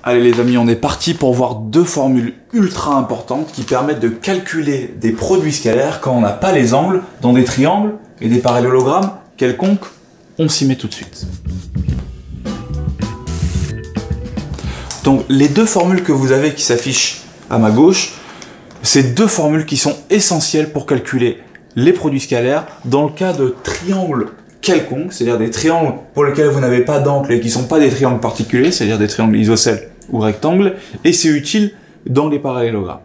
Allez les amis, on est parti pour voir deux formules ultra importantes qui permettent de calculer des produits scalaires quand on n'a pas les angles dans des triangles et des parallélogrammes quelconques. On s'y met tout de suite. Donc les deux formules que vous avez qui s'affichent à ma gauche, c'est deux formules qui sont essentielles pour calculer les produits scalaires dans le cas de triangles quelconques, c'est-à-dire des triangles pour lesquels vous n'avez pas d'angle et qui ne sont pas des triangles particuliers, c'est-à-dire des triangles isocèles ou rectangles, et c'est utile dans les parallélogrammes.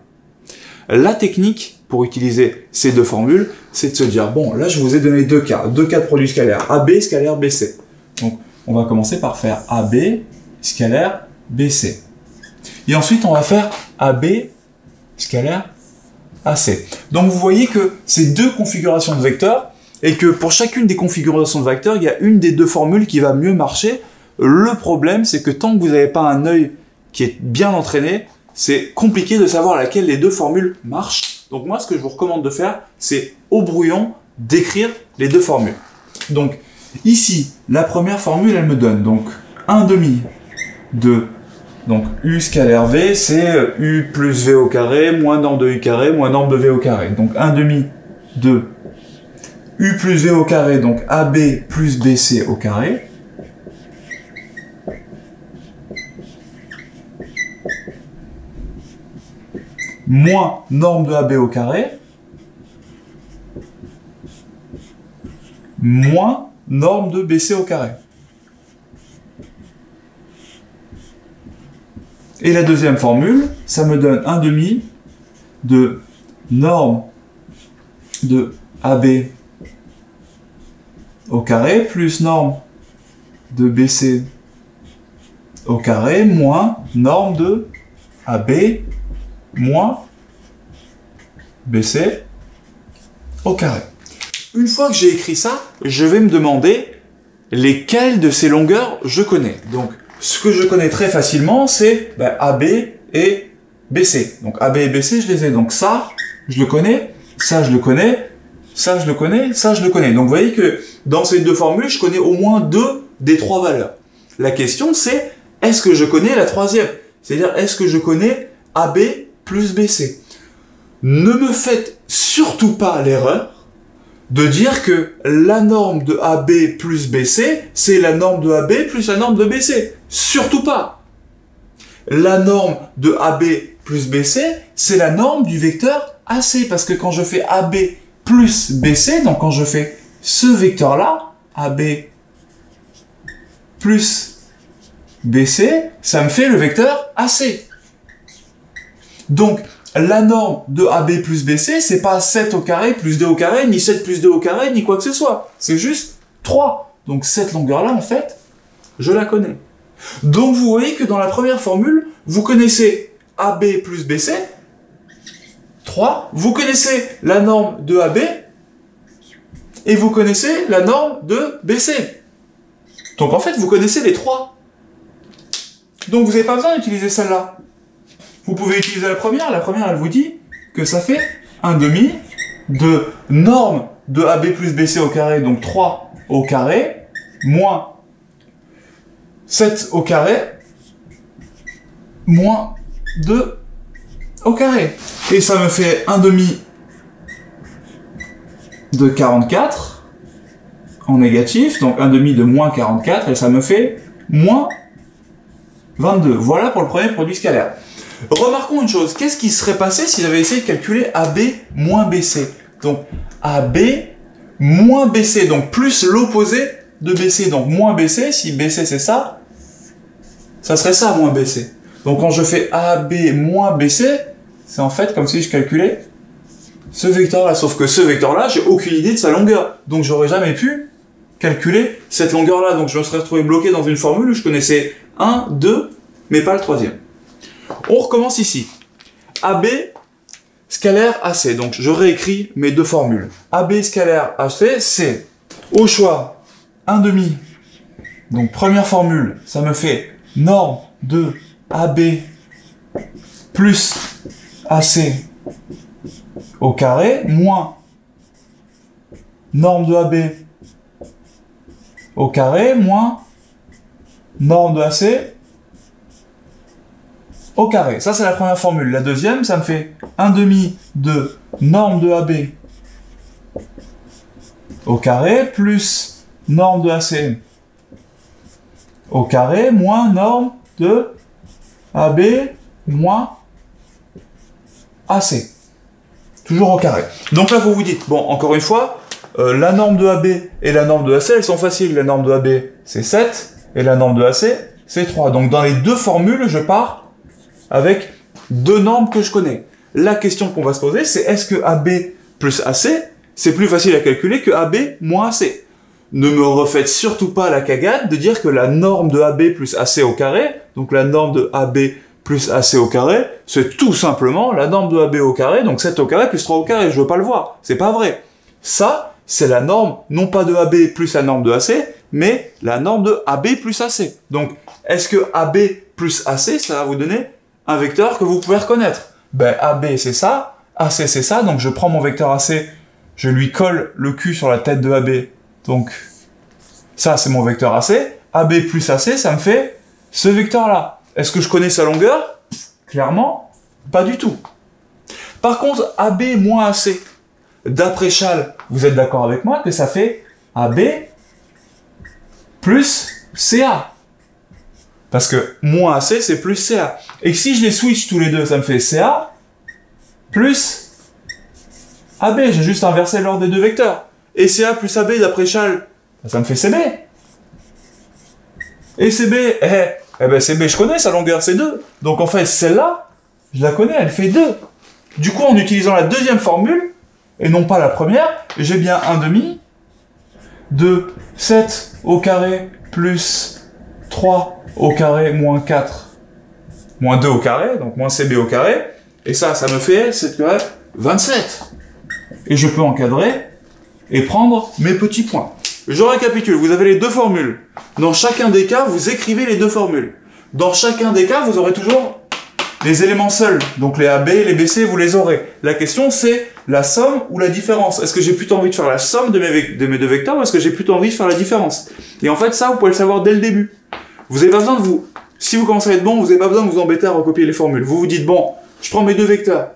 La technique pour utiliser ces deux formules, c'est de se dire, bon, là je vous ai donné deux cas de produits scalaires, AB scalaire BC. Donc on va commencer par faire AB scalaire BC. Et ensuite on va faire AB scalaire AC. Donc vous voyez que c'est deux configurations de vecteurs, et que pour chacune des configurations de vecteurs, il y a une des deux formules qui va mieux marcher. Le problème, c'est que tant que vous n'avez pas un œil qui est bien entraîné, c'est compliqué de savoir laquelle des deux formules marche. Donc moi, ce que je vous recommande de faire, c'est au brouillon d'écrire les deux formules. Donc ici, la première formule, elle me donne donc 1 demi de donc U scalaire V, c'est U plus V au carré, moins norme de U carré, moins norme de V au carré. Donc 1 demi de U plus V au carré, donc AB plus BC au carré. Moins norme de AB au carré, moins norme de BC au carré. Et la deuxième formule, ça me donne 1 demi de norme de AB au carré plus norme de BC au carré moins norme de AB moins BC au carré. Une fois que j'ai écrit ça, je vais me demander lesquelles de ces longueurs je connais. Donc, ce que je connais très facilement, c'est AB et BC. Donc, AB et BC, je les ai. Donc, ça, je le connais. Ça, je le connais. Ça, je le connais. Ça, je le connais. Donc, vous voyez que dans ces deux formules, je connais au moins deux des trois valeurs. La question, c'est est-ce que je connais la troisième? C'est-à-dire, est-ce que je connais AB plus BC? Ne me faites surtout pas l'erreur de dire que la norme de AB plus BC, c'est la norme de AB plus la norme de BC. Surtout pas. La norme de AB plus BC, c'est la norme du vecteur AC. Parce que quand je fais AB plus BC, donc quand je fais ce vecteur-là, AB plus BC, ça me fait le vecteur AC. Donc, la norme de AB plus BC, c'est pas 7 au carré plus 2 au carré, ni 7 plus 2 au carré, ni quoi que ce soit. C'est juste 3. Donc cette longueur-là, en fait, je la connais. Donc vous voyez que dans la première formule, vous connaissez AB plus BC, 3. Vous connaissez la norme de AB, et vous connaissez la norme de BC. Donc en fait, vous connaissez les 3. Donc vous n'avez pas besoin d'utiliser celle-là. Vous pouvez utiliser la première. La première, elle vous dit que ça fait 1 demi de norme de AB plus BC au carré, donc 3 au carré, moins 7 au carré, moins 2 au carré. Et ça me fait 1 demi de 44 en négatif, donc 1 demi de moins 44, et ça me fait moins 22. Voilà pour le premier produit scalaire. Remarquons une chose, qu'est-ce qui serait passé si j'avais essayé de calculer AB moins BC? Donc AB moins BC, donc plus l'opposé de BC, donc moins BC, si BC c'est ça, ça serait ça moins BC. Donc quand je fais AB moins BC, c'est en fait comme si je calculais ce vecteur-là, sauf que ce vecteur-là, j'ai aucune idée de sa longueur, donc j'aurais jamais pu calculer cette longueur-là, donc je me serais retrouvé bloqué dans une formule où je connaissais 1, 2, mais pas le troisième. On recommence ici. AB scalaire AC. Donc je réécris mes deux formules. AB scalaire AC, c'est au choix 1 demi. Donc première formule, ça me fait norme de AB plus AC au carré, moins norme de AB au carré, moins norme de AC au carré. Ça, c'est la première formule. La deuxième, ça me fait 1/2 de norme de AB au carré plus norme de AC au carré moins norme de AB moins AC. Toujours au carré. Donc là, vous vous dites, bon, encore une fois, la norme de AB et la norme de AC, elles sont faciles. La norme de AB, c'est 7, et la norme de AC, c'est 3. Donc dans les deux formules, je pars avec deux normes que je connais. La question qu'on va se poser, c'est est-ce que AB plus AC, c'est plus facile à calculer que AB moins AC? Ne me refaites surtout pas la cagade de dire que la norme de AB plus AC au carré, donc la norme de AB plus AC au carré, c'est tout simplement la norme de AB au carré, donc 7 au carré plus 3 au carré, je veux pas le voir, c'est pas vrai. Ça, c'est la norme, non pas de AB plus la norme de AC, mais la norme de AB plus AC. Donc, est-ce que AB plus AC, ça va vous donner un vecteur que vous pouvez reconnaître? Ben, AB c'est ça, AC c'est ça, donc je prends mon vecteur AC, je lui colle le cul sur la tête de AB, donc ça c'est mon vecteur AC, AB plus AC, ça me fait ce vecteur-là. Est-ce que je connais sa longueur? Clairement, pas du tout. Par contre, AB moins AC, d'après Chasles, vous êtes d'accord avec moi que ça fait AB plus CA. Parce que moins AC, c'est plus CA. Et si je les switch tous les deux, ça me fait CA plus AB. J'ai juste inversé l'ordre des deux vecteurs. Et CA plus AB, d'après Chasles, ça me fait CB. Et CB, eh ben CB, je connais, sa longueur, c'est 2. Donc en fait, celle-là, je la connais, elle fait 2. Du coup, en utilisant la deuxième formule, et non pas la première, j'ai bien 1/2 de 7 au carré plus 3 au carré moins 4 moins 2 au carré, donc moins CB au carré, et ça me fait 7 carré 27. Et je peux encadrer et prendre mes petits points. Je récapitule, vous avez les deux formules. Dans chacun des cas, vous écrivez les deux formules. Dans chacun des cas, vous aurez toujours les éléments seuls. Donc les AB et les BC, vous les aurez. La question, c'est la somme ou la différence. Est-ce que j'ai plutôt envie de faire la somme de mes deux vecteurs ou est-ce que j'ai plutôt envie de faire la différence? Et en fait, ça, vous pouvez le savoir dès le début. Vous n'avez pas besoin de vous... Si vous commencez à être bon, vous n'avez pas besoin de vous embêter à recopier les formules. Vous vous dites, bon, je prends mes deux vecteurs.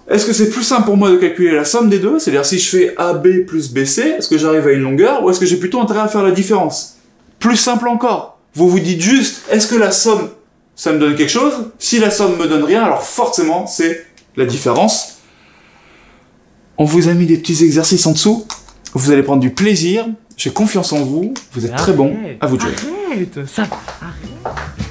Est-ce que c'est plus simple pour moi de calculer la somme des deux? C'est-à-dire si je fais AB plus BC, est-ce que j'arrive à une longueur ou est-ce que j'ai plutôt intérêt à faire la différence? Plus simple encore. Vous vous dites juste, est-ce que la somme, ça me donne quelque chose? Si la somme me donne rien, alors forcément, c'est la différence. On vous a mis des petits exercices en dessous. Vous allez prendre du plaisir. J'ai confiance en vous. Vous êtes très bon. À vous de jouer. Arrête, ça va. Arrête.